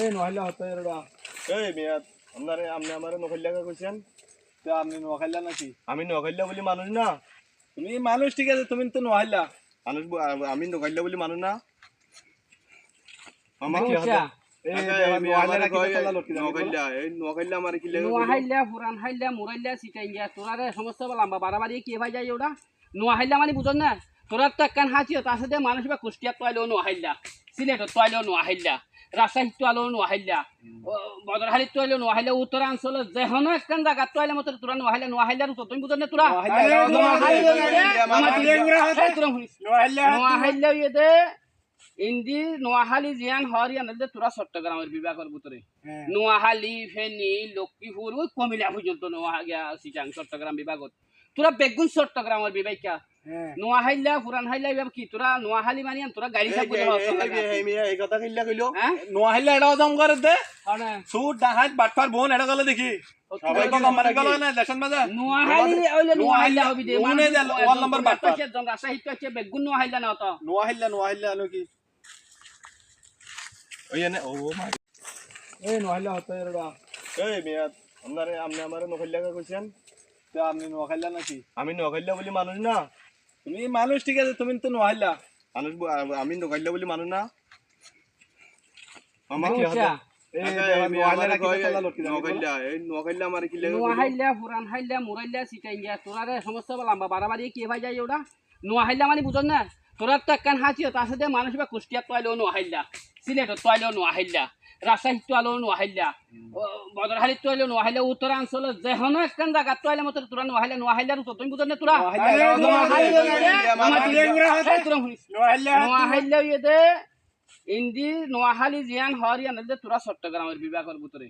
এই নোয়াইলা হতো এরডা এই মিয়া আপনি আমারে নকল্যাকে কইছেন তে আপনি নোয়াখাইলা নাকি? আমি নকল্যা বলি মানুষ না তুমি মানুষ ঠিক আছে, তুমি তো নোয়াইলা। মানুষ আমি নকল্যা বলি মানুষ না আমার কি বুঝছা? হবে এই নোয়াখাইলা নোয়াইলা কি তোলা লটকি জানি নকল্যা এই নকল্যা আমার কি লাগে নোয়াহাইলা পুরান হাইলা মুরাইলা সিটাইয়া তোরারে সমস্ত লম্বা বাড়াবাড়ি কি ভাই যায় ওটা নোয়াহাইলা মানে বুঝন না তোরার তো একখান হাঁচিও তার সাথে মানুষ বা কুষ্টিয়া তোয়াইলেও নোয়াহাইলা সিলেটত তোয়াইলেও নোয়াহাইলা রাজশাহীত তোয়ালেও নোয়াহাইলা বদরহালিত তোয়াইলেও নোয়াহাইলা উত্তরাঞ্চল যেহনো একখান জায়গা তোয়াইলে মতো তোরা নোয়াহাইলার উত্তর তুমি বুঝন না তোরা নোয়াহাইলা ইয়ে ইন্দি নোয়াহালি জিয়ান হরিয়ানা তোরা চট্টগ্রামের বিভাগের ভিতরে নোয়াহালি ফেনী লক্ষ্মীপুর ওই কমিলা পর্যন্ত নোয়াহালিয়া সিটাং চট্টগ্রাম বিভাগত তোরা বেগুন চট্টগ্রামের বিভাগা নোয়াহাইলা পুরান হাইলা এবার কি তোরা নোয়াহালি মানিয়ান তোরা গাড়ি চাপতে এই কথা কিল্লা কইলো নোয়াইলা এটাও জম করে দে সুট ডাহাত বাটপার বোন এটা গলে দেখি সবাই তো নাম্বার গেল না লেশন বাজার নোয়াহালি ওইলে নোয়াহাইলা হবি দে উনে দে ওয়াল নাম্বার বাটপার রাজশাহীতে আছে বেগুন নোয়াহাইলা না তো নোয়াইলা আনো কি ওই এনে ও মা এই নোয়াইলা হতো এরডা এই মিয়া আপনি আমারে নকল্যাকে কইছেন তে আপনি নোয়াখাইলা নাকি? আমি নকল্যা বলি মানুষ না তুমি মানুষ ঠিক আছে, তুমি তো নোয়াইলা। মানুষ আমি নকল্যা বলি মানুষ না আমার কি হবে বুঝছা? এই নোয়াইলা কি তোলা লটকি জানি নকল্যা এই নকল্যা আমার কি লাগে নোয়াহাইলা পুরান হাইলা মুরাইলা সিটাইয়া তোরারে সমস্ত লম্বা বাড়াবাড়ি কি ভাই যায় ওটা নোয়াহাইলা মানে বুঝন না তোরার তো একখান হাঁচিও তার সাথে মানুষ বা কুষ্টিয়া তোয়াইলেও নোয়াহাইলা সিলেটত তোয়াইলেও নোয়াহাইলা রাজশাহীত তোয়ালেও নোয়াহাইলা বদরহালিত তোয়াইলেও নোয়াহাইলা উত্তরাঞ্চল যেহনো একখান জায়গা তোয়াইলে মতো তোরা নোয়াহাইলার উত্তর তুমি বুঝন না তোরা নোয়াহাইলা ইয়ে ইন্দি নোয়াহালি জিয়ান হরিয়ানা তোরা চট্টগ্রামের বিভাগের ভিতরে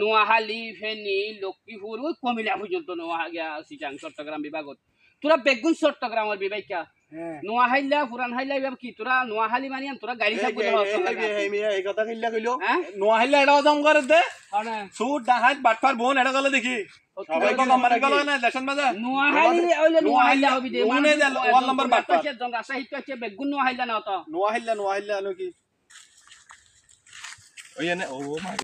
নোয়াহালি ফেনী লক্ষ্মীপুর ওই কমিলা পর্যন্ত নোয়াহালিয়া সিটাং চট্টগ্রাম বিভাগত তোরা বেগুন চট্টগ্রামের বিভাগা নোয়াহাইলা পুরান হাইলা এবার কি তোরা নোয়াহালি মানিয়ান তোরা গাড়ি চাপতে এই কথা কিল্লা কইলো নোয়াইলা এটাও জম করে দে সুট ডাহাত বাটপার বোন এটা গলে দেখি সবাই তো নাম্বার গেল না লেশন বাজার নোয়াহালি ওইলে নোয়াহাইলা হবি দে উনে দে ওয়াল নাম্বার বাটপার রাজশাহীতে আছে বেগুন নোয়াহাইলা না তো নোয়াইলা আনো কি ওই এনে ও মা